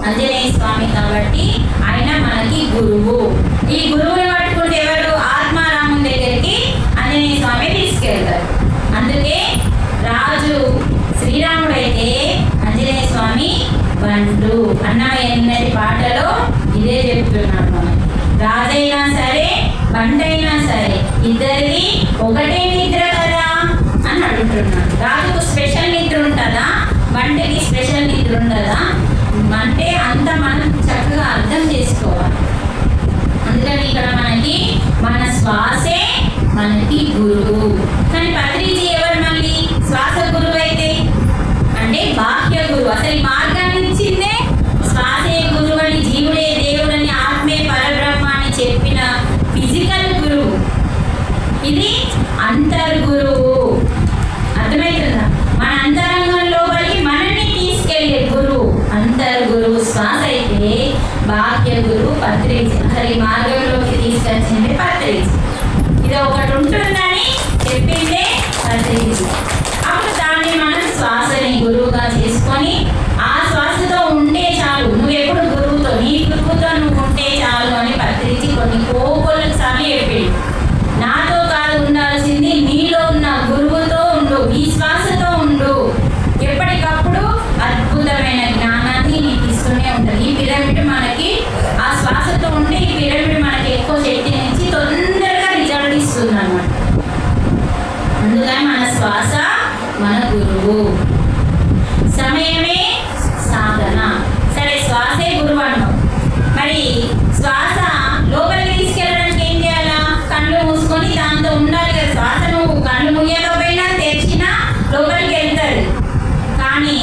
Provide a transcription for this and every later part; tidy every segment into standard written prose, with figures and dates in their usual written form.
ఆంజనేయ స్వామి కాబట్టి ఆయన మనకి గురువు. ఈ గురువుని పట్టుకుంటే ఎవరు? ఆత్మారాముని దగ్గరికి ఆంజనేయ స్వామి తీసుకెళ్తారు. అందుకే రాజు శ్రీరాముడు అయితే ఆంజనేయ స్వామి బంటు. అన్నమయ్య పాటలో ఇదే చెప్తున్నాడు. మనం రాజైనా సరే బంటైనా సరే ఇద్దరిది ఒకటే నిద్ర కదా అని అడుగుతున్నాడు. రాజుకు స్పెషల్ నిద్ర ఉంటుందా, బంటకి స్పెషల్ నిద్ర ఉండదా అంటే అంత మనం చక్కగా అర్థం చేసుకోవాలి. అందుకని ఇక్కడ మనకి మన శ్వాసే మనకి గురువు. కానీ పత్రిజీ ఎవరు మళ్ళీ శ్వాస గురువు అయితే? అంటే బాహ్య గురువు. అసలు ఈ మార్గాన్ని ఇచ్చిందే శ్వాసే గురువు అని, జీవుడే దేవుడని, ఆత్మే పరబ్రహ్మ అని చెప్పిన ఫిజికల్ గురువు. ఇది అంతర్గురువు. అర్థమవుతుందా? మన అంతరంగం లోపలికి మనల్ని తీసుకెళ్లే గురువు అంతర్గురువు శ్వాస అయితే, బాహ్య గురువు పత్రిజీ. అసలు ఈ మార్గంలోకి తీసుకొచ్చింది పత్రిజీ. ఇది ఒకటి ఉంటుందని చెప్పిందే పత్రిజీ. అప్పుడు దాన్ని మనం శ్వాసని గురువుగా చేసుకొని ఆ శ్వాసతో ఉంటే చాలు. నువ్వు ఎప్పుడు గురువుతో, నీ గురువుతో నువ్వు ఉంటే చాలు అని పత్రిజీ కొన్ని కోకొలకు సార్లు చెప్పింది. నాతో కాదు ఉండాల్సింది, నీలో ఉన్న గురువుతో ఉండు, నీ శ్వాసతో ఉండు. ఎప్పటికప్పుడు అద్భుతమైన జ్ఞానాన్ని నీకు ఇస్తూనే ఉంటుంది. ఈ పిరమిడ్ మనకి ఆ శ్వాసతో ఉంటే ఈ పిరమిడ్ మనకి ఎక్కువ శక్తినిచ్చి తొందరగా రిజల్ట్ ఇస్తుంది అన్నమాట. అందుకని మన శ్వాస మన గురువు. సమయమే సాధన. సరే, శ్వాసే గురువు అన్నావు. మరి శ్వాస లోపలికి తీసుకెళ్ళడానికి ఏం చేయాలా? కళ్ళు మూసుకొని దాంతో ఉండాలి కదా. శ్వాస నువ్వు కళ్ళు ముయ్యకపోయినా తెరిచినా లోపలికి వెళ్తుంది. కానీ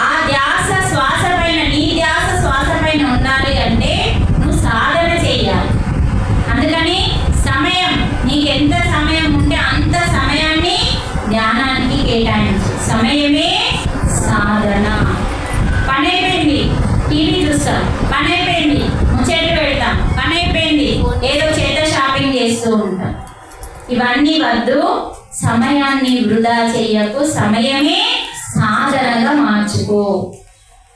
ఆ ధ్యాస శ్వాస పైన, నీ ధ్యాస శ్వాస పైన ఉండాలి అంటే నువ్వు సాధన చేయాలి. అందుకని సమయం, నీకు ఎంత సమయం ఉంటే అంత సమయాన్ని ధ్యానానికి కేటాయించు. సమయమే సాధన. పని అయిపోయింది, టీవీ చూస్తాం, పని అయిపోయింది, ముచ్చట్లు పెడతాం, పని అయిపోయింది, ఏదో చేత షాపింగ్ చేస్తూ ఉంటాం. ఇవన్నీ వద్దు. సమయాన్ని వృధా చెయ్యకు. సమయమే సాధనగా మార్చుకో.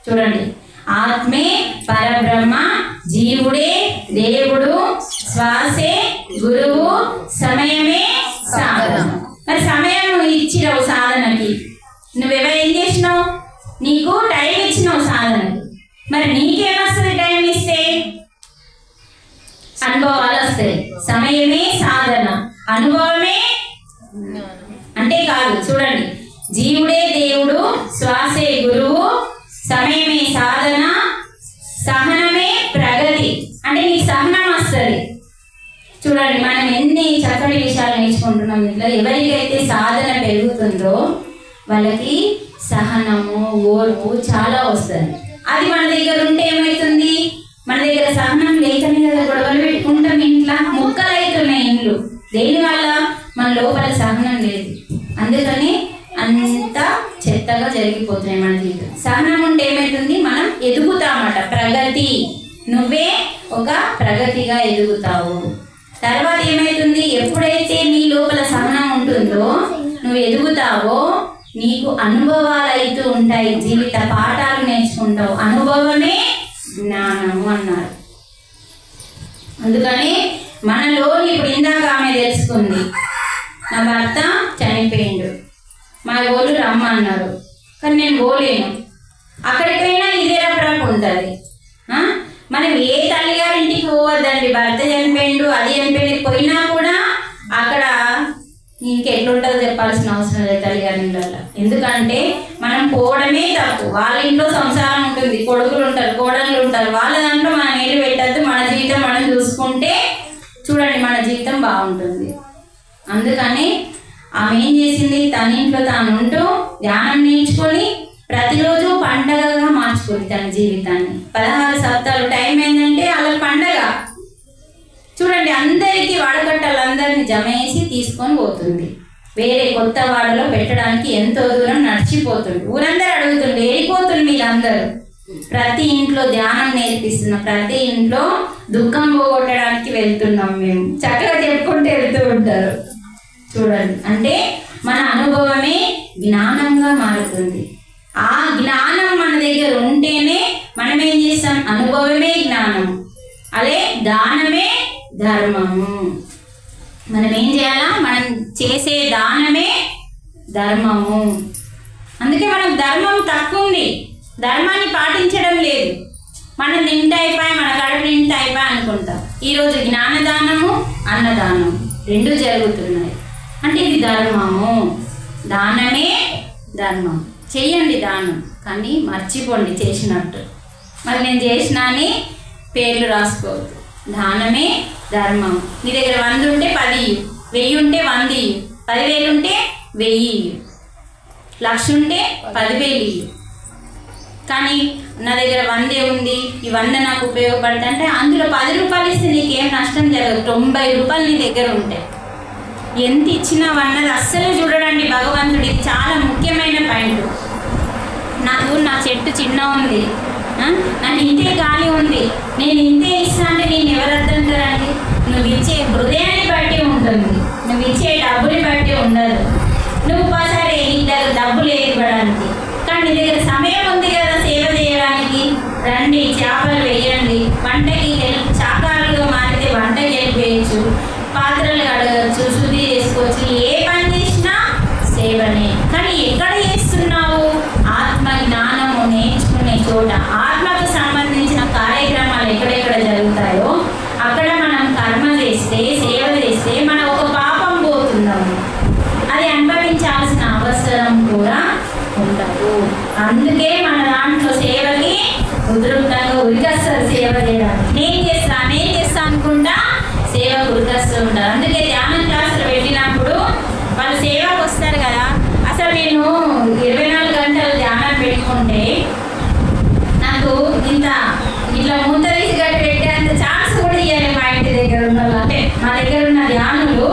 చూడండి, ఆత్మే పరబ్రహ్మ, జీవుడే దేవుడు, శ్వాసే గురువు, సమయమే సాధన. మరి సమయం నువ్వు ఇచ్చినావు సాధనకి, నువ్వేం చేసినావు? నీకు టైం ఇచ్చినావు సాధనకి. మరి నీకేమొస్తుంది టైం ఇస్తే? అనుభవాలు వస్తాయి. సమయమే సాధన, అనుభవమే అంటే కాదు. చూడండి, జీవుడే దేవుడు, శ్వాసే గురువు, సమయమే సాధన, సహనమే ప్రగతి. అంటే నీకు సహనం వస్తుంది. చూడండి, మనం ఎన్ని చక్కటి విషయాలు నేర్చుకుంటున్నాం. ఇట్లా ఎవరికైతే సాధన పెరుగుతుందో వాళ్ళకి సహనము, ఓర్పు చాలా వస్తుంది. అది మన దగ్గర ఉంటే ఏమవుతుంది? మన దగ్గర సహనం లేకనే కదా గొడవలు పెట్టుకుంటాం, ఇంట్లో ముక్కలు అవుతున్నాయి ఇండ్లు. దేనివల్ల? మన లోపల సహనం లేదు. అందుకని అంత చెత్తగా జరిగిపోతున్నాయి మన జీవితం. సహనం ఉంటే ఏమవుతుంది? మనం ఎదుగుతామట. ప్రగతి. నువ్వే ఒక ప్రగతిగా ఎదుగుతావు. తర్వాత ఏమవుతుంది? ఎప్పుడైతే నీ లోపల సహనం ఉంటుందో నువ్వు ఎదుగుతావో నీకు అనుభవాలు అవుతూ ఉంటాయి, జీవిత పాఠాలు నేర్చుకుంటావు. అనుభవమే జ్ఞానము అన్నారు. అందుకని మనలో ఇప్పుడు ఇందాక ఆమె తెలుసుకుంది, నా భర్త చనిపోయిండు, మా ఊళ్ళు రమ్మన్నారు, కానీ నేను పోలేను. అక్కడికైనా ఇదే రప్రాకు ఉంటుంది. మనం ఏ తల్లిగారింటికి పోవద్దండి. భర్త చనిపోయిండు, అది చనిపోయింది, పోయినా కూడా అక్కడ ఇంకెట్లుంటుందో చెప్పాల్సిన అవసరం లేదు తల్లిగారింట్లో. ఎందుకంటే మనం పోవడమే తప్పు. వాళ్ళ ఇంట్లో సంసారం ఉంటుంది, కొడుకులు ఉంటారు, కోడళ్ళు ఉంటారు, వాళ్ళ దాంట్లో మనం నీళ్ళు పెట్టద్దు. మన జీవితం మనం చూసుకుంటే చూడండి మన జీవితం బాగుంటుంది. అందుకని ఆమె ఏం చేసింది? తన ఇంట్లో తాను ఉంటూ ధ్యానం నేర్చుకొని ప్రతిరోజు పండగగా మార్చుకుంది తన జీవితాన్ని. 16 సప్తాలు టైం ఏంటంటే అలా పండగ. చూడండి, అందరికీ వాడకట్టలందరినీ జమ వేసి తీసుకొని పోతుంది. వేరే కొత్త వాడలో పెట్టడానికి ఎంతో దూరం నడిచిపోతుంది. ఊరందరూ అడుగుతుంది, వెళ్ళిపోతుంది మీరందరూ. ప్రతి ఇంట్లో ధ్యానం నేర్పిస్తున్నాం, ప్రతి ఇంట్లో దుఃఖం పోగొట్టడానికి వెళ్తున్నాం మేము. చక్కగా చెప్పుకుంటూ వెళ్తూ ఉంటారు. చూడండి, అంటే మన అనుభవమే జ్ఞానంగా మారుతుంది. ఆ జ్ఞానం మన దగ్గర ఉంటేనే మనం ఏం చేస్తాం? ధర్మము. మనం ఏం చేయాలా? మనం చేసే దానమే ధర్మము. అందుకే మనకు ధర్మం తక్కువ ఉంది, ధర్మాన్ని పాటించడం లేదు. మనం తింటే అయిపోయి, మన కడుపు నింటే అయిపోయి అనుకుంటాం. ఈరోజు జ్ఞానదానము, అన్నదానం రెండు జరుగుతున్నాయి. అంటే ఇది ధర్మము. దానమే ధర్మం. చెయ్యండి దానం, కానీ మర్చిపోండి చేసినట్టు. మరి నేను చేసినా అని పేర్లు రాసుకోవద్దు. దానమే ధర్మం. నీ దగ్గర 100 ఉంటే 10 ఇయ్యు, 1000 ఉంటే 100 ఇయ్యు, 10,000 ఉంటే 1000 ఇయ్యు, 1,00,000 ఉంటే 10,000 ఇయ్యు. కానీ నా దగ్గర 100 ఉంది, ఈ 100 నాకు ఉపయోగపడుతుంది అంటే అందులో 10 రూపాయలు ఇస్తే నీకేం నష్టం జరగదు. 90 రూపాయలు నీ దగ్గర ఉంటాయి. ఎంత ఇచ్చినా అన్నది అస్సలు చూడడండి భగవంతుడు. ఇది చాలా ముఖ్యమైన పాయింట్. నా చెట్టు చిన్న ఉంది, నాకు ఇంతే గాలి ఉంది, నేను ఇంతే ఇస్తా అంటే నేను ఎవరు అర్థంటారండి? నువ్వు ఇచ్చే హృదయాన్ని బట్టి ఉంటుంది, నువ్వు ఇచ్చే డబ్బుని బట్టి ఉండదు. నువ్వు ఒకసారి నీ దగ్గర డబ్బు లేదు ఇవ్వడానికి, కానీ నీ దగ్గర సమయం ఉంది కదా సేవ చేయడానికి. రండి, చేపలు వేయండి, వంటకి హెల్ప్, శాకాహారులుగా మారితే వంటకి హెల్ప్ చేయొచ్చు, పాత్రలు కడగచ్చు, శుద్ధి చేసుకోవచ్చు. ఏ పని చేసినా సేవనే. కానీ ఎక్కడ చేస్తున్నావు? ఆత్మ జ్ఞానము నేర్చుకునే చోట, ఆత్మకు సంబంధించిన కార్యక్రమాలు ఎక్కడెక్కడ జరుగుతాయో అక్కడ మనం కర్మ చేస్తే, సేవ చేస్తే మన ఒక పాపం పోతున్నాము. అది అనుభవించాల్సిన అవసరం కూడా ఉండదు. అందుకే మన దాంట్లో సేవకి ఉధృతంగా ఉరికస్తారు. సేవ చేయడానికి నేను చేస్తా అనుకుంటా సేవ ఉరికస్తూ ఉంటారు. అందుకే ధ్యానం క్లాసులు పెట్టినప్పుడు వాళ్ళు సేవకు వస్తారు కదా. అసలు నేను 24 గంటలు ధ్యానం పెట్టుకుంటే నాకు ఇట్లా ముంత తీసి గట్టి పెట్టేంత ఛాన్స్ కూడా ఇవ్వాలి మా ఇంటి దగ్గర ఉన్న వాళ్ళు. అంటే మా దగ్గర ఉన్న ధ్యానులు,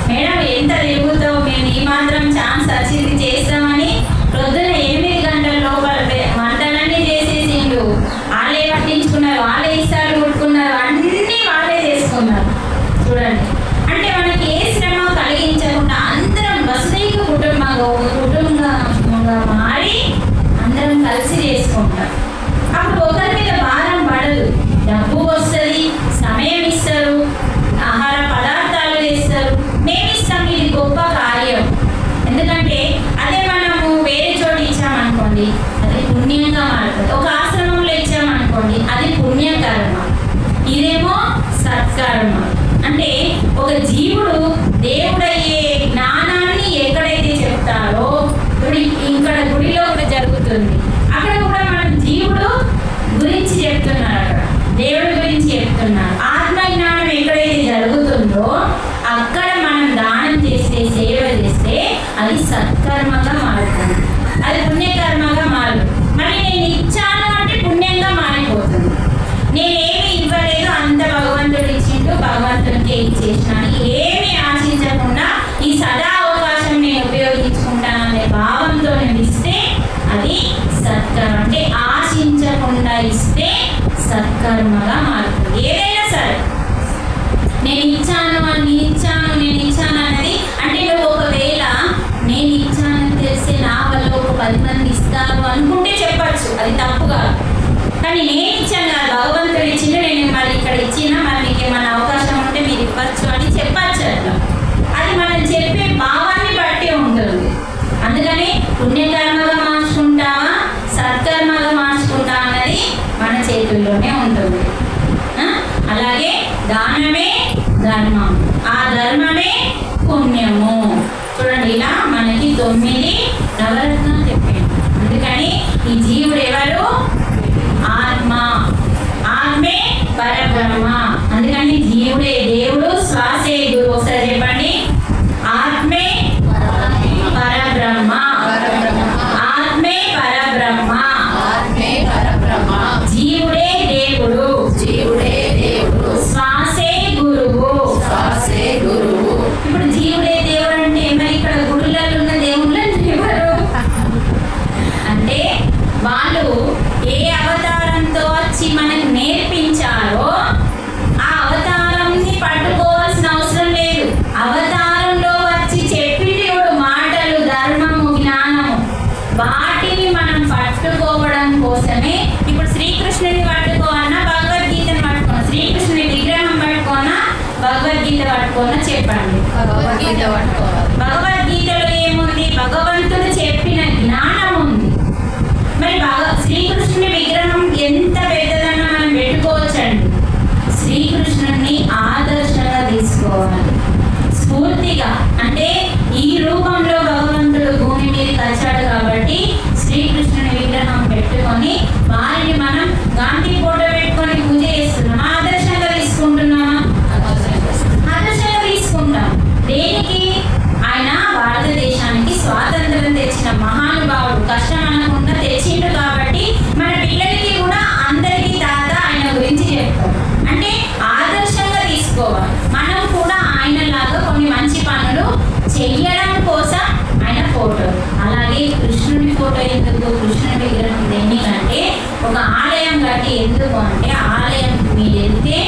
మేడం ఎంత తిరుగుతావు, మేము ఈ మాత్రం ఛాన్స్ వచ్చింది చేస్తామని పొద్దున 8 గంటల లోపల వంటలన్నీ చేసేసిండు. వాళ్ళే పట్టించుకున్నారు, వాళ్ళే ఇస్తారు కొట్టుకున్నారు, అన్నీ వాళ్ళే చేసుకున్నారు. చూడండి, అంటే మనకి ఏ శ్రమ కలిగించకుండా అందరం వసుదైక కుటుంబంగా మారి అందరం కలిసి చేసుకుంటాం. అప్పుడు ఒకరి మీద భారం పడదు. డబ్బు వస్తుంది, సమయం ఇస్తారు, ఆహార పదార్థాలు చేస్తారు, మేము ఇస్తాం. ఇది గొప్ప కార్యం. ఎందుకంటే అదే మనము వేరే చోటు ఇచ్చామనుకోండి అది పుణ్యంగా మారుతుంది. ఒక ఆశ్రమంలో ఇచ్చామనుకోండి అది పుణ్యకర్మ, ఇదేమో సత్కర్మ. అంటే ఒక జీవుడు దేవుడయ్యే జ్ఞానాన్ని ఎక్కడైతే చెప్తారో, ఇక్కడ గుడిలో కూడా జరుగుతుంది, అక్కడ కూడా మనం జీవుడు గురించి చెప్తున్నారు, అక్కడ దేవుడి గురించి చెప్తున్నారు. ఆత్మజ్ఞానం ఎక్కడైతే జరుగుతుందో అక్కడ మనం దానం చేస్తే, సేవ చేస్తే అది సత్కర్మగా మారుతుంది, అది పుణ్యకర్మగా మారదు. మళ్ళీ నేను ఇచ్చాను అంటే పుణ్యంగా మారిపోతుంది. నేనేమి ఇవ్వలేదు, అంత భగవంతుడు ఇచ్చిండు, భగవంతుడికి ఇచ్చేసినాను, ఏమి ఆశించకుండా ఈ సదా అవకాశం నేను ఉపయోగించుకుంటాననే భావంతో నేను ఇస్తే అది సత్కర్మ. అంటే ఆశించకుండా ఇస్తే సత్కర్మగా మారుతుంది. ఏదైనా సరే నేను ఇచ్చాను అన్నది అంటే నువ్వు ఒకవేళ నేను ఇచ్చానని తెలిస్తే నా వల్ల ఒక 10 మంది ఇస్తారు అనుకుంటే చెప్పచ్చు, అది తప్పుగా. కానీ నేను ఇచ్చాను కదా, భగవంతుడు ఇచ్చిండు, నేను మరి ఇక్కడ ఇచ్చినా మరి మీకు ఏమైనా అవకాశం ఉంటే మీరు ఇవ్వచ్చు అని చెప్పచ్చు. అట్లా అది మనం చెప్పే భావాన్ని బట్టి ఉంటుంది. అందుకని పుణ్యకర్మగా మార్చుకుంటావా, సత్కర్మగా మార్చుకుంటావా అన్నది మన చేతుల్లోనే ఉంటుంది. అలాగే దానమే ధర్మం, ఆ ధర్మమే పుణ్యము. చూడండి, ఇలా మనకి 9 నవరత్నాలు చెప్పాడు. అందుకని ఈ జీవుడు ఎవరు? ఆత్మ, ఆత్మే పరబ్రహ్మ. అందుకని జీవుడే దేవుడు, శ్వాసే గురువు. ఒకసారి చెప్పండి, ఆత్మే పరబ్రహ్మ, ఆత్మే పరబ్రహ్మ, జీవుడే దేవుడు, శ్వాసే గురువు. ఇప్పుడు జీవుడే దేవుడు అంటే మరి ఇక్కడ గుడులలో ఉన్న దేవుళ్ళు ఎవరు అంటే వాళ్ళు ఏ అవతారంతో వచ్చి మనకు నేర్పించారో ఆ అవతారంని పట్టుకోవాలో చెప్పండి. భగవద్గీత పట్టుకోవాలి. భగవద్గీతలో ఏముంది? భగవంతుడు చెప్పిన జ్ఞానం ఉంది. మరి శ్రీకృష్ణుని విగ్రహం ఎంత పెద్దదన్న మనం పెట్టుకోవచ్చండి. శ్రీకృష్ణుని ఆదర్శంగా తీసుకోవాలి, స్ఫూర్తిగా. అంటే ఈ రూపంలో భగవంతుడు భూమి మీదకి వచ్చాడు కాబట్టి శ్రీకృష్ణుని విగ్రహం పెట్టుకొని వారిని మనం గాంధీ ఫోటో పెట్టుకొని పూజ చేస్తున్నాం. ఆదర్శంగా తీసుకుంటున్నామా? ఆదర్శంగా తీసుకుంటాం. దేనికి? ఆయన భారతదేశానికి స్వాతంత్రం తెచ్చిన మహానుభావుడు, కష్టం అనకుండా తెచ్చిండు కాబట్టి మన పిల్లలకి కూడా అందరికీ తాత ఆయన గురించి చెప్తాం. అంటే ఆదర్శంగా తీసుకోవాలి. మనం కూడా ఆయనలాగా కొన్ని మంచి పనులు చెయ్యడం కోసం ఆయన ఫోటో. అలాగే కృష్ణుడి ఫోటో ఎందుకు? కృష్ణుడి విగ్రహం దేనికంటే ఒక ఆలయం కట్టి ఎందుకు అంటే ఆలయం మీరు వెళ్తే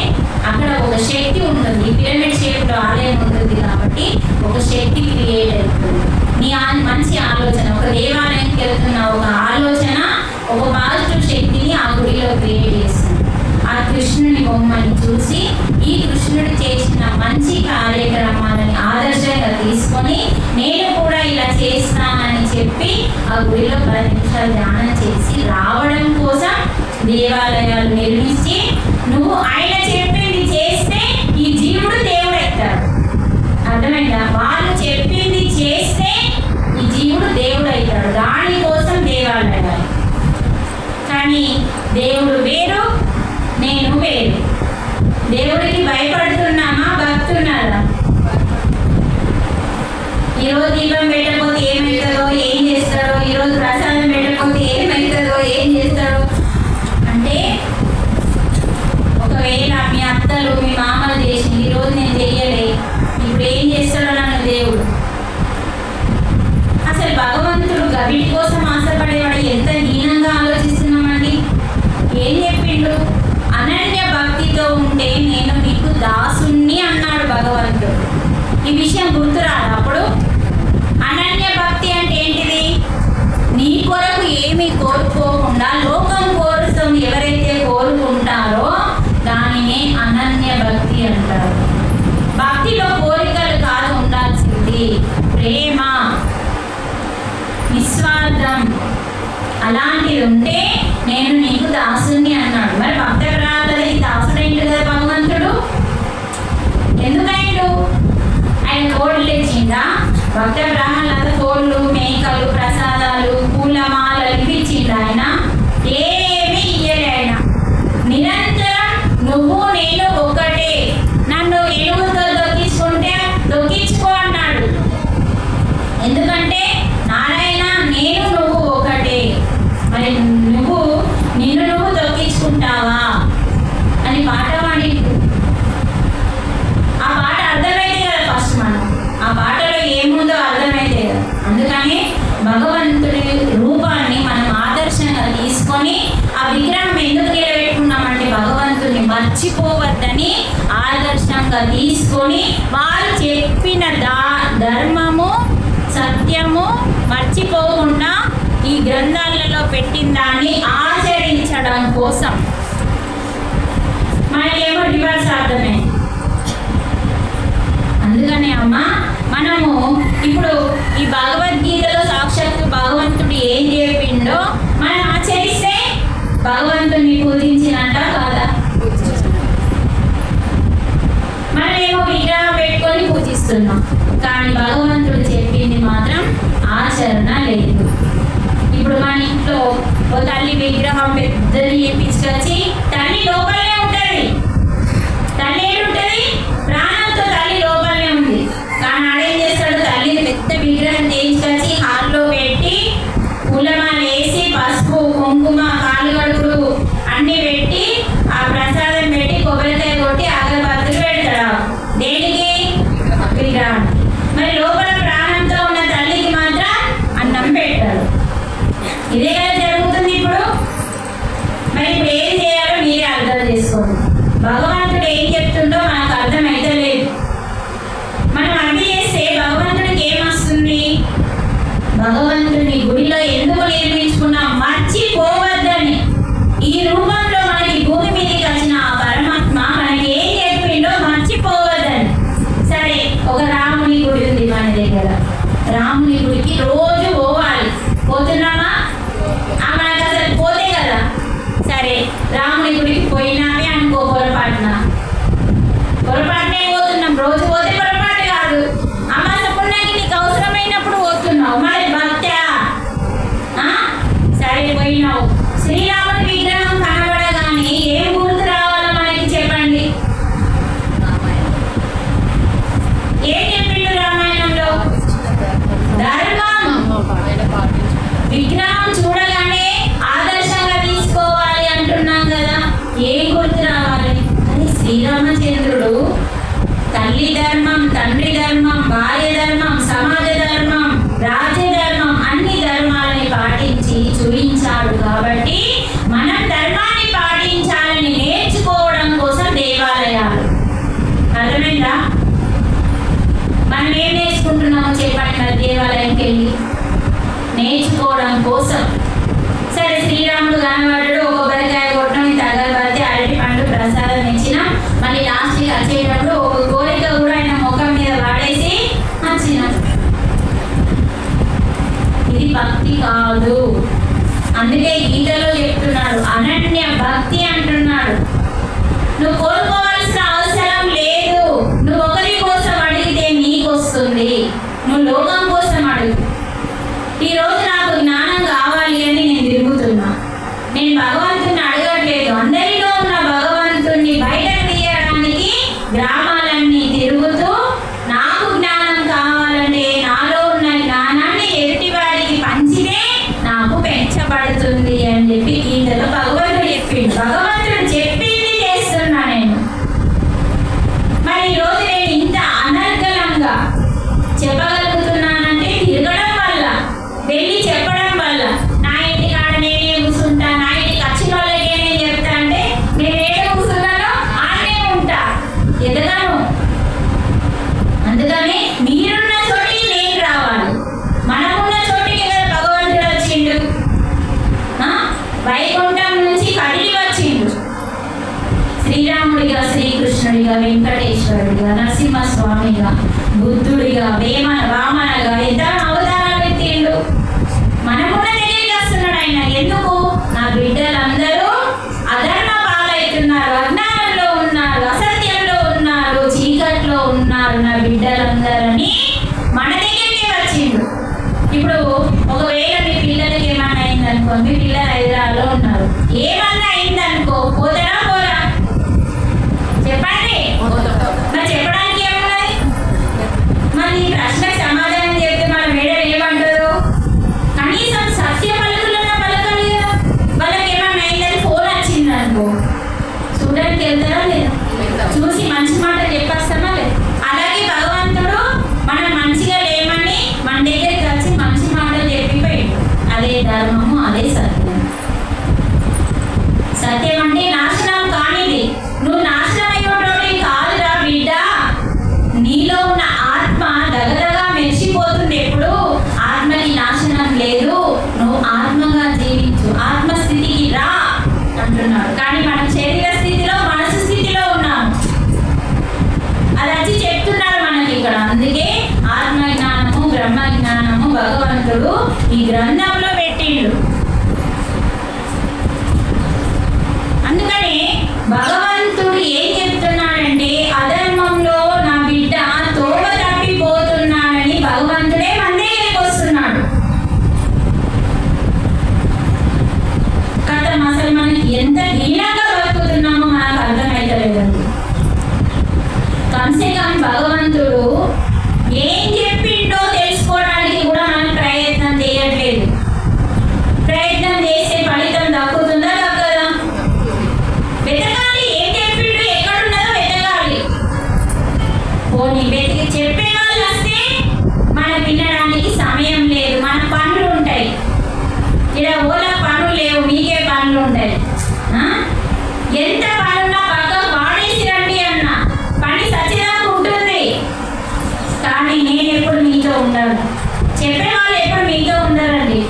అక్కడ ఒక శక్తి ఉంటుంది. పిరమిడ్ షేప్లో ఆలయం ఉంటుంది కాబట్టి ఒక శక్తి క్రియేట్ అవుతుంది. నీ మంచి ఆలోచన, ఒక దేవాలయానికి వెళ్తున్న ఒక ఆలోచన ఒక పాజిటివ్ శక్తిని ఆ గుడిలో క్రియేట్ చేస్తుంది. ఆ కృష్ణుని బొమ్మని చూసి ఈ కృష్ణుడు చేసిన మంచి కార్యక్రమాలని ఆదర్శంగా తీసుకొని నేను కూడా ఇలా చేస్తానని చెప్పి ఆ గుడిలో 10 నిమిషాలు ధ్యానం చేసి రావడం కోసం దేవాలయాలు నిర్మించి నువ్వు ఆయన చెప్పింది చేస్తే ఈ జీవుడు దేవుడు అవుతాడు. అర్థమైందా? వాళ్ళు చెప్పింది చేస్తే ఈ జీవుడు దేవుడు అవుతాడు. దానికోసం దేవాలయాలు. కానీ దేవుడు వేరు, నేను వేరు. దేవుడికి భయపడుతున్నామా? భక్తున్నారా? ఈరోజు దీపం పెట్టకపోతే ఏమవుతుందో, ఏం చేస్తాడో, ఈరోజు ప్రసాదం పెట్టకపోతే ఏమవుతుందో, ఏం చేస్తాడో అంటే ఒకవేళ మీ అత్తలు మీ మామలు చేసి ఈరోజు నేను చెయ్యలే, ఇప్పుడు ఏం చేస్తాడో నన్ను దేవుడు. అసలు భగవంతుడు వీటి కోసం ఆశపడేవాడు ఎంత హీనంగా ఆలోచిస్తున్నామండి. ఏం చెప్పిండు? అనన్య భక్తితో ఉంటే నేను నీకు దాసుణ్ణి అన్నాడు భగవంతుడు. ఈ విషయం గుర్తురాదు అప్పుడు. అనన్య భక్తి అంటే ఏంటిది? నీ కొరకు ఏమీ కోరుకోకుండా లోకం కోసం ఎవరైతే కోరుకుంటారో దానినే అనన్య భక్తి అంటారు. భక్తిలో కోరికలు కాదు ఉండాల్సింది, ప్రేమ, నిస్వార్థం. అలాంటిది ఉంటే నేను నీకు దాసుని అన్నాడు. మరి భక్త ప్రహ్లాదుడికి దాసుడైండు కదా భగవంతుడు. ఎందుకైండు? ఆయన కోళ్ళు తెచ్చిందా? భక్త ప్రహ్లాద కోళ్ళు, మేకలు, ప్రసాదాలు, పూలమాలలు ఇప్పించిండు ఆయన? ఏమీ ఇయ్యలే ఆయన. నిరంతరం నువ్వు నేను ఒక్కటే, నన్ను ఎలుగుతో దొక్కించుకుంటే దొక్కించుకో అన్నాడు. ఎందుకంటే నారాయణ నేను నువ్వు ఒకటే. మరి నిన్ను నువ్వు దొక్కించుకుంటావా అని పాట పాడిండు. ఆ పాట అర్థమైతే కదా ఫస్ట్ మనం ఆ పాటలో ఏముందో అర్థమైతే కదా. అందుకని భగవంతుడి రూపాన్ని మనం ఆదర్శంగా తీసుకొని ఆ విగ్రహం ఎందుకు నిలబెట్టుకున్నామంటే భగవంతుడిని మర్చిపోవద్దని ఆదర్శంగా తీసుకొని వారు చెప్పిన ధర్మము సత్యము మర్చిపోకుండా ఈ గ్రంథాలలో పెట్టిన దాన్ని ఆచరించడం కోసం. మనకేమో డివర్స్ అర్థమే. అందుకనే అమ్మ మనము ఇప్పుడు ఈ భగవద్గీతలో సాక్షాత్తు భగవంతుడు ఏం చెప్పిండో మనం ఆచరిస్తే భగవంతుడిని పూజించినట్ట కాదా? మనమేమో విగ్రహం పెట్టుకొని పూజిస్తున్నాం, కానీ భగవంతుడు చెప్పింది మాత్రం ఆచరణ లేదు. ఇప్పుడు మన ఇంట్లో ఓ తల్లి విగ్రహం పెద్దది చేపించుకొచ్చి తల్లి లోపలనే ఉంటుంది. తల్లి ఏడుంటుంది? ప్రాణంతో తల్లి లోపలనే ఉంది. కానీ ఆడేం చేస్తాడు? తల్లిని పెద్ద విగ్రహం చేయించుకొచ్చి హాల్లో పెట్టి పూలమాల వేసి పసుపు కుంకుమ కాళ్ళు గడుపులు అన్ని పెట్టి ఆ ప్రసాదం పెట్టి కొబ్బరికాయ కొట్టి అగరబత్తులు పెడతాడు. దేనికి? విగ్రహం. మరి లోపల ప్రాణంతో ఉన్న తల్లికి మాత్రం అన్నం పెట్టాడు. ఇదే కదా జరుగుతుంది ఇప్పుడు. మరి ఇప్పుడు ఏం చేయాలో మీరే అర్థం చేసుకోండి. తెలుసుకోవడం కోసం. సరే, శ్రీరాముడు కనబడ్డాడు, ఒక కొబ్బరికాయ కొట్టడం, తగరబత్తి, అరటి పండు ప్రసాదం ఇచ్చినాం. మళ్ళీ లాస్ట్కి వచ్చేటప్పుడు ఒక కోరిక కూడా ఆయన ముఖం మీద వాడేసి వచ్చినాం. ఇది భక్తి కాదు. అందుకే గీతలో చెప్తున్నాడు, అనన్య భక్తి అంటున్నాడు. నువ్వు కోరుకోవాల్సిన అవసరం లేదు. నువ్వు ఒకరి కోసం అడిగితే నీకు వస్తుంది. నువ్వు లోకం కోసం అడుగు. ఈరోజు నాకు జ్ఞానం కావాలి అని నేను తిరుగుతున్నా. నేను భగవంతుని అడగట్లేదు. అందరిలో ఉన్న భగవంతుణ్ణి బయటకు తీయడానికి గ్రామాలన్నీ తిరుగుతూ నాకు జ్ఞానం కావాలంటే నాలో ఉన్న జ్ఞానాన్ని ఎదుటివారికి పంచితే నాకు పెంచబడుతుంది అని చెప్పి గీతలో భగవంతుడు చెప్పిండు. భగవంతుడు చెప్పింది చేస్తున్నా నేను. మరి ఈరోజు నేను ఇంత అనర్గళంగా చెప్పగలుగుతున్నానంటే తిరగడం వల్ల, వెళ్ళి చెప్పడం వల్ల. నా ఇంటి కాడ నేనే కూర్చుంటా, నా ఇంటికి వచ్చిన వాళ్ళకే నేను చెప్తా అంటే నేను ఏడ కూర్చున్నానో ఆడనే ఉంటా, ఎదగను. అందుకని మీరున్న చోటికి నేను రావాలి. మనమున్న చోటికి కదా భగవంతుడు వచ్చిండు. వైకుంఠం నుంచి కదిలి వచ్చిండు. శ్రీరాముడిగా, శ్రీకృష్ణుడిగా, వెంకటేశ్వరుడిగా, నరసింహస్వామిగా, బుద్ధుడిగా, వామనగా ఎంత అవతారాలు ఎత్తిండు. మనమున్న దగ్గరికి వస్తున్నాడు ఆయన. ఎందుకు? నా బిడ్డలందరూ అధర్మ పాలవుతున్నారు, అజ్ఞానంలో ఉన్నారు, అసత్యంలో ఉన్నారు, చీకట్లో ఉన్నారు నా బిడ్డలందరని మన దగ్గరికి వచ్చిండు. ఇప్పుడు ఒకవేళ మీ పిల్లలకి ఏమన్నా అయిందనుకో, మీ పిల్లలు హైదరాబాద్లో ఉన్నారు, ఏమన్నా అయిందనుకో, పోతారా పోరా? చెప్పండి. మరి చెప్పడానికి ఏమున్నది? మరి ఈ ప్రశ్నకు సమాధానం చెప్తే మన మేడం ఏమంటారు? కనీసం సత్య పలుకులన్నా పలకాలి కదా. వాళ్ళకి ఏమన్నా అయిందని ఫోన్ వచ్చింది అనుకో, చూడడానికి వెళ్తారా లేదా? చూసి మంచి మాటలు చెప్పేస్తామా లేదు? అలాగే భగవంతుడు మనం మంచిగా లేమని మన దగ్గరికి వచ్చి మంచి మాటలు చెప్పిపోయాడు. అదే ధర్మము, అదే సత్యం. సత్యం అంటే నాశనం కానిది. నువ్వు నాశనం అయ్యేటోడి కాదురా బిడ్డ. నీలో ఉన్న ఆత్మ దగదగా మెరిసిపోతుంది. ఎప్పుడు ఆత్మకి నాశనం లేదు. నువ్వు ఆత్మగా జీవించు, ఆత్మస్థితికి రా అంటున్నాడు. కానీ మనం శరీర స్థితిలో, మనసు స్థితిలో ఉన్నాము. అది వచ్చి చెప్తున్నారు మనకి ఇక్కడ. అందుకే ఆత్మ జ్ఞానము, బ్రహ్మ జ్ఞానము భగవంతుడు ఈ గ్రంథంలో పెట్టిండు. అందుకని భగవంతుడు ఏం చెప్తున్నాడంటే, అధర్మంలో నా బిడ్డ తోవ తప్పిపోతున్నాడని భగవంతుడే మన దగ్గరికి వస్తున్నాడు. కదా అసలు మనకి ఎంత హీనంగా బతుకుతున్నామో మనకు అర్థమైతలేదండి. కన్సెకం భగవంతుడు ఏం చెప్పిండో తెలుసుకోవడానికి కూడా మనం ప్రయత్నం చేయట్లేదు. ప్రయత్నం చేసే ఫలితం దక్కుతుందా, దక్కదా? వెతకాలి. ఏం చెప్పిండు, ఎక్కడున్నదో వెతకాలి. పోనీ వెతికి చెప్పే వాళ్ళు వస్తే మనం వినడానికి సమయం లేదు. మన పనులు ఉంటాయి. ఇలా ఓలా పనులు లేవు, మీకే పనులు ఉంటాయి. ఎంత పనున్నా పక్క పాడేసి రండి అన్న పని సచ్చిదాకా ఉంటుంది. కానీ నేను ఎప్పుడు మీతో ఉండాలి, చెప్పే వాళ్ళు ఎప్పుడు మీతో ఉండాలండి.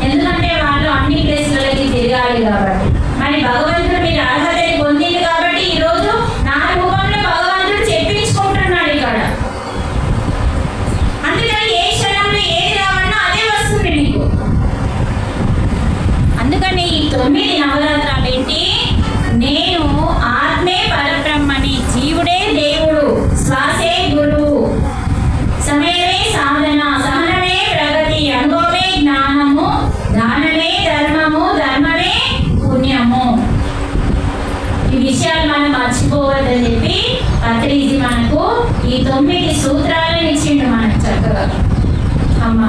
ఎందుకంటే వాళ్ళు అన్ని ప్లేసులకి తిరగాలి కాబట్టి. మరి భగవంతుడు మీరు అర్హతని పొందింది కాబట్టి ఈరోజు నా రూపంలో భగవంతుడు చెప్పించుకుంటున్నాడు ఇక్కడ. అందుకని ఏ క్షణంలో ఏది రావన్నా అదే వస్తుంది మీకు. అందుకని ఈ 9 నవరాత్రాలు ఏంటి? నేను ఆత్మే పరబ్రహ్మని, జీవుడే దేవుడు, శ్వాసే గురువు, సమయమే సాధన, సహనమే ప్రగతి, అనుభవమే జ్ఞానము, దానమే ధర్మము, ధర్మమే పుణ్యము. ఈ విషయాలు మనం మర్చిపోవద్దని చెప్పి పత్రిజీ మనకు ఈ 9 సూత్రాలను ఇచ్చిండు మనకు చక్కగా అమ్మ.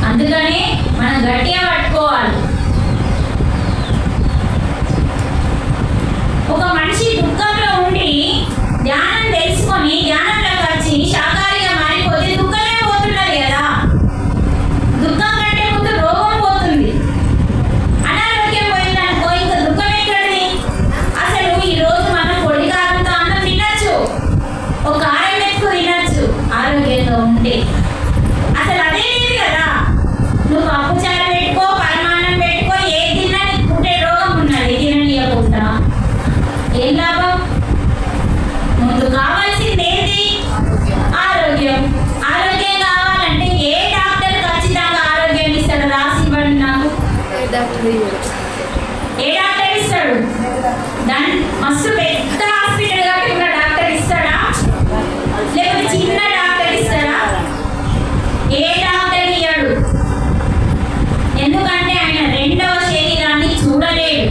అందుకని మనం గట్టిగా పట్టుకోవాలి. ఒక మనిషి దుఃఖంలో ఉండి ధ్యానం తెలుసుకొని ధ్యానంలోకి వచ్చి శాకాహారిగా మారిపోతే దుఃఖమే పోతున్నది కదా. దుఃఖం కంటే ముందు రోగం పోతుంది. అనారోగ్యం పోయిందనుకో ఇంకా దుఃఖం ఎక్కడిది? అసలు ఈరోజు మనం పొడికారంతో అన్నం తినచ్చు, ఒక కారం ఎక్కువ తినచ్చు ఆరోగ్యంగా ఉంటే. అసలు అదే ఏ డాక్టర్ ఇస్తాడు? దాని మస్తు పెద్ద హాస్పిటల్ కాబట్టి ఉన్న డాక్టర్ ఇస్తాడా, లేకపోతే చిన్న డాక్టర్ ఇస్తాడా? ఏ డాక్టర్ ఇయ్యాడు. ఎందుకంటే ఆయన రెండవ శరీరాన్ని చూడలేడు.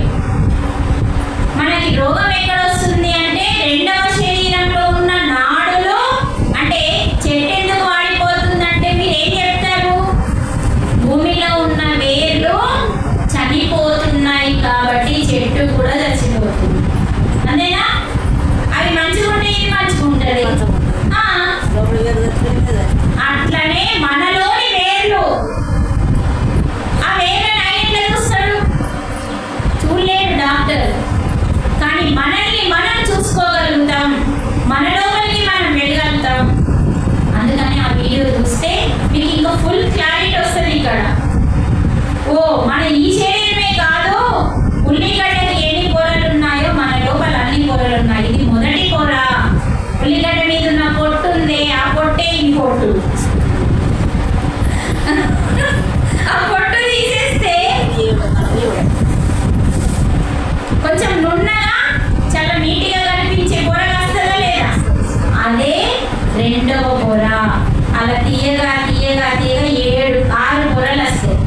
మనకి రోగం ఎక్కడ వస్తుంది అంటే రెండవ శరీరంలో ఉన్న నాడులు. అంటే చెట్టు ఎందుకు వాడిపోతుందంటే మీరు ఏం చెప్తారు? భూమిలో ఉన్న వేర్లు చనిపోతున్నాయి కాబట్టి చెట్టు కూడా చచ్చిపోతుంది. అంతేనా? అవి మంచిగా ఉంటే ఇది మంచిగా ఉంటుంది. అట్లనే మనలోని వేర్లు, ఆ వేర్లను ఆయన ఎట్లా చూస్తాడు? చూడలేడు డాక్టర్. కానీ మనల్ని మనం చూసుకోగలుగుతాం, మన లోపలికి మనం వెళ్ళగలుగుతాం. అందుకని ఆ వీడియో చూస్తే మీకు ఇంకా ఫుల్ క్లారిటీ వస్తుంది. ఇక్కడ ఓ మన ఈ శరీరమే కాదు, ఉల్లిగడ్డకి ఎన్ని పొరలు ఉన్నాయో మన లోపల అన్ని పొరలు ఉన్నాయి. ఇది మొదటి పొర. ఉల్లిగడ్డ మీద ఉన్న పొట్టు ఉంది, ఆ పొట్టే ఈ పొట్టు. ఆ పొట్టు తీసేస్తే కొంచెం నున్నగా చాలా నీట్గా కనిపించే పొర వస్తుందా లేదా? అదే రెండవ పొర. అలా తీయగా తీయగా తీయగా 6 పొరలు వస్తాయి.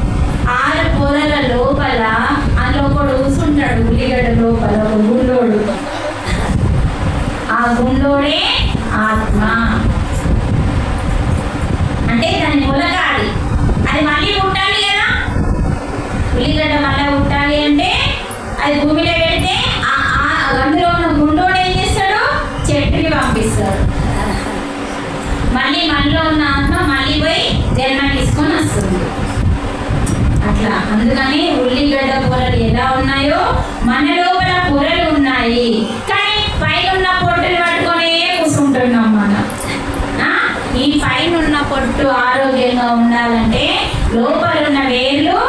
6 పొరల లోపల అందులో ఒకడు కూర్చుంటాడు. ఉల్లిగడ్డ లోపల ఒక గుండోడు. ఆ గుండోడే ఆత్మ. అంటే దాని మొలకాలి, అది మళ్ళీ పుట్టాలి కదా. ఉల్లిగడ్డ మళ్ళీ పుట్టాలి అంటే అది భూమిలో పెడితే అందులో ఉన్న గుండోడు ఏం చేస్తాడు? చెట్టుని పంపిస్తాడు. మళ్ళీ మనలో ఉన్న ఆత్మ మళ్ళీ పోయి జన్మ తీసుకొని వస్తుంది. అట్లా అందుకని ఉల్లిగడ్డ పొరలు ఎలా ఉన్నాయో మన లోపల పొరలు ఉన్నాయి. కానీ పైన ఉన్న పొట్టుని పట్టుకొని కూర్చుంటున్నాం మనం. ఈ పైన ఉన్న పొట్టు ఆరోగ్యంగా ఉండాలంటే లోపల ఉన్న వేర్లు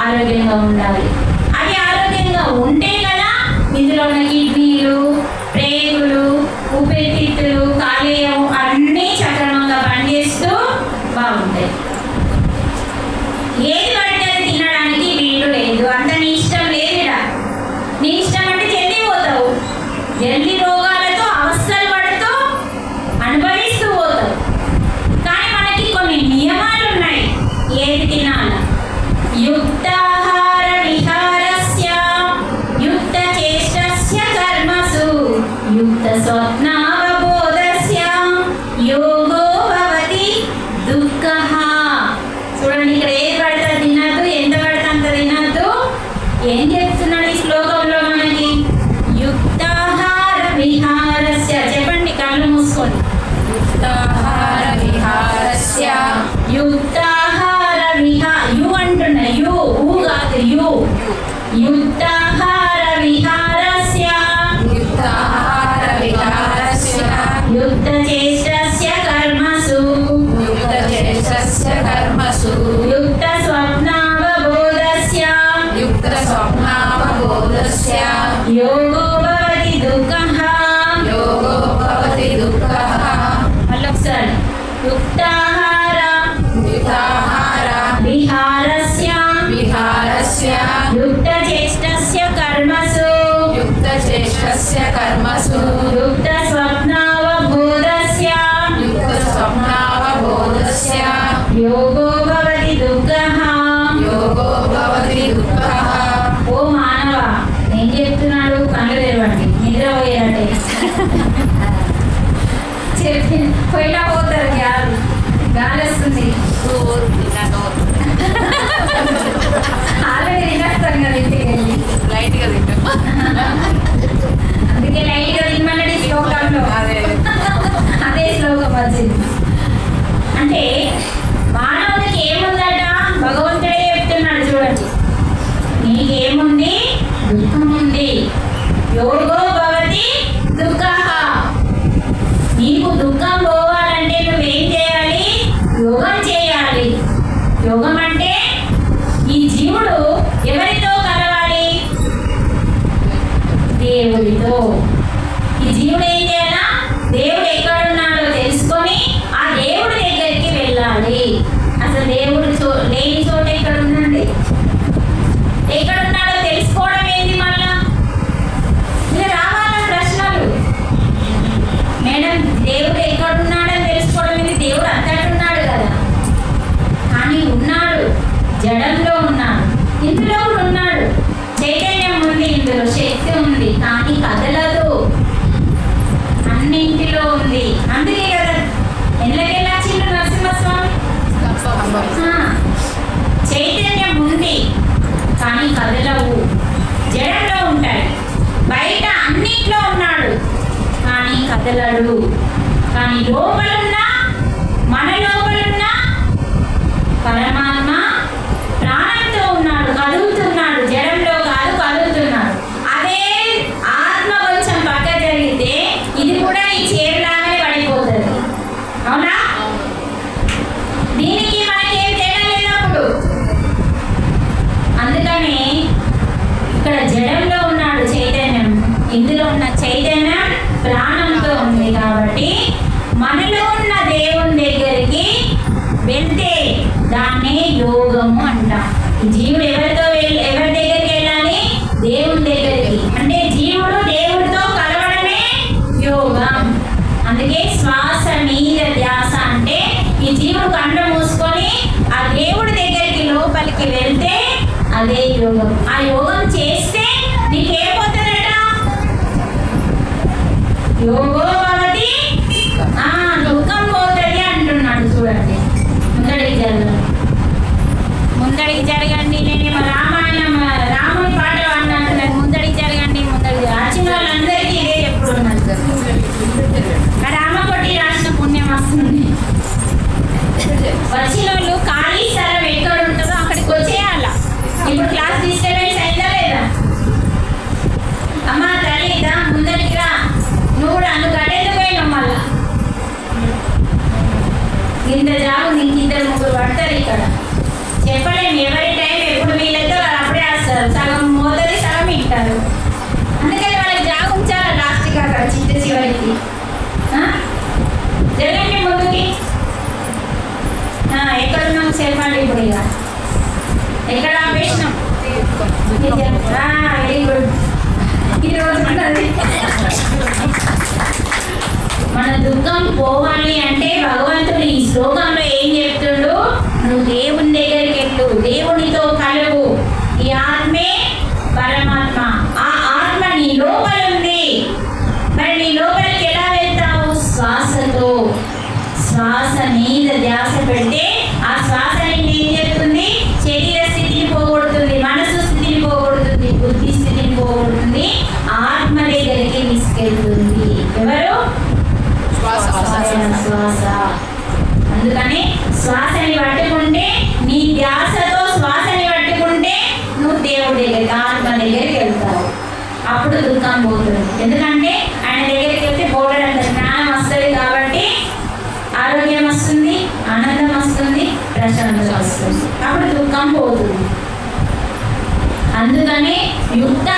ఆరోగ్యంగా ఉండాలి. అవి ఆరోగ్యంగా ఉంటే కదా ఇందులో ఉన్న కిడ్నీలు, ప్రేగులు, ఊపిరితిత్తులు, కాలేయం అన్నీ సక్రమంగా పనిచేస్తూ బాగుంటాయి. ఏది పడితే అది తినడానికి వీలు లేదు. అంత నీ ఇష్టం లేదురా. నీ ఇష్టం అంటే జల్దీ పోతావు, జల్దీ రోగాలతో అవస్థలు పడుతూ అనుభవిస్తూ పోతావు. కానీ మనకి కొన్ని నియమాలు ఉన్నాయి. ఏది తినాలి? యుక్తాహార విహారస్య యుక్త చేష్టస్య కర్మసు యుక్త స్వప్నావబోధస్య యోగో భవతి దుఃఖః. చూడండి, ఇక్కడ ఏది పడితే తినద్దు, ఎంత పడితే అంత తినద్దు. ఏం చెప్తున్నాడు ఈ శ్లోకంలో మనకి? యుక్తాహార విహారస్య. చెప్పండి కళ్ళు మూసుకొని. యుక్తాహార విహారస్య యుక్తాహార యు అంటున్నా, యు ఊ కాదు, యు. యుక్తాహార విహారస్య యుక్తాహార విహారస్య యుక్త చేష్టస్య కర్మసు యుక్త చేష్టస్య కర్మసు యుక్త స్వప్నావబోధస్య యుక్త స్వప్నావబోధస్య యోగో భవతి దుఃఖః. యోగో భవతి దుఃఖః. మళ్ళొకసారి. యుక్తాహార యుక్తాహార విహారస్య విహారస్య యుక్త చేష్టస్య కర్మసు యుక్త చేష్టస్య కర్మసు యుక్త స్వప్నావబోధస్య యుక్త స్వప్నావబోధస్య యోగో భవతి దుఃఖః. యోగో భవతి దుఃఖః. ఓ మానవ, ఏం చెప్తున్నాడు? కళ్ళు తెరవండి, నిద్రపోయారంటే చెప్పి పోయినా పోతారు. గాలి వస్తుంది. ఆల్రెడీ తినేస్తాం కదా ఇంటికి వెళ్ళి. లైట్గా తింటాం. అందుకే లైట్గా తినమన్నాడు ఈ శ్లోకంలో. అదే శ్లోకం వచ్చింది. అంటే మానవుడికి ఏముందట? భగవంతుడే చెప్తున్నాడు. చూడండి, నీకేముంది? దుఃఖం ఉంది. యోగో భవతి దుఃఖః. నీకు దుఃఖం పోవాలంటే కదలడు. కానీ లోపలున్న మన లోపలున్న పరమాత్మ ప్రాణంతో ఉన్నాడు, కదులుతున్నాడు, జడంలో కాదు కదులుతున్నాడు. అదే ఆత్మ కొంచెం పక్క జరిగితే ఇది కూడా ఈ చీరలాగానే పడిపోతుంది. అవునా? దీనికి మనకి ఏం తేడా లేనప్పుడు. అందుకని ఇక్కడ జడంలో ఉన్నాడు చైతన్యం, ఇందులో ఉన్న చైతన్యం ప్రాణంతో ఉంది. కాబట్టి మనలో ఉన్న దేవుని దగ్గరికి వెళ్తే దాన్నే యోగము అంటాం. ఈ జీవుడు ఎవరి దగ్గరికి వెళ్ళాలి? దేవుని దగ్గరికి. అంటే జీవుడు దేవుడితో కలవడమే యోగం. అందుకే శ్వాస మీద ధ్యాస అంటే ఈ జీవుడు కళ్ళు మూసుకొని ఆ దేవుడి దగ్గరికి లోపలికి వెళ్తే అదే యోగం. ఆ యోగం చేస్తే నీకేమవుతుందట? యోగో భవతి, దుఃఖం పోతుంది అంటున్నాడు. చూడండి, ముందడికి జరగండి. నేనేమో రామాయణం రాముడి పాట అన్నట్టు ముందడికి జరగండి, ముందడికి. వచ్చిన వాళ్ళందరికీ ఇదే చెప్తున్నారు. రామకోటి రాసిన పుణ్యం వస్తుంది. వచ్చిన వాళ్ళు ఖాళీ స్థలం ఎక్కడ ఉంటుందో అక్కడికి వచ్చేయాల. ఇప్పుడు క్లాస్ డిస్టర్బెన్స్ అయిందా లేదా? అమ్మా తల్లి దా ముందరికి రా. నువ్వు గడ్డెందుకు పోయినావు? మళ్ళా ఇంత జాగు నీకు ఇద్దరు ముగ్గురు పడతారు ఇక్కడ. చెప్పలేము ఎవరి టైం ఎప్పుడు వీలైతే వాళ్ళు అప్పుడే వస్తారు. సగం మోదరి సగం ఇంటారు. అందుకని వాళ్ళకి జాగు ఉంచాలి లాస్ట్కి అక్కడ చిట్ట చివరికి. జరగండి ముందుకి. ఎక్కడున్నాం చెప్పండి. ఇప్పుడు ఇక ఎక్కడ ఆపేసినాం? Very good. ఈరోజు మన దుఃఖం పోవాలి అంటే భగవంతుడు ఈ శ్లోకంలో ఏం చెప్తుండు? నువ్వు దేవుని దగ్గరికి వెళ్ళు, దేవునితో కలువు. ఈ ఆత్మే పరమాత్మ. ఆ ఆత్మ నీ లోపల ఉంది. మరి నీ లోపలికి ఎలా వెళ్తావు? శ్వాసతో. శ్వాస మీద ధ్యాస పెడితే ఆ శ్వాస నిన్ను ఏం చెప్తుంది? శరీర స్థితిని పోగొడుతుంది, మనసు స్థితిని పోగొడుతుంది, బుద్ధి స్థితిని పోగొడుతుంది, ఆత్మ దగ్గరికి తీసుకెళ్తుంది. ఎవరు? శ్వాస. అందుకని శ్వాసని పట్టుకుంటే, నీ ధ్యాసతో శ్వాసని పట్టుకుంటే నువ్వు దేవుడి దగ్గరికి, ఆత్మ దగ్గరికి వెళ్తావు. అప్పుడు దుఃఖం పోతుంది. ఎందుకంటే ఆయన దగ్గరికి వెళ్తే పోవడంత జ్ఞానం వస్తుంది. కాబట్టి ఆరోగ్యం వస్తుంది, ఆనందం వస్తుంది, ప్రశాంతత వస్తుంది. అప్పుడు దుఃఖం పోతుంది. అందుకని యుక్త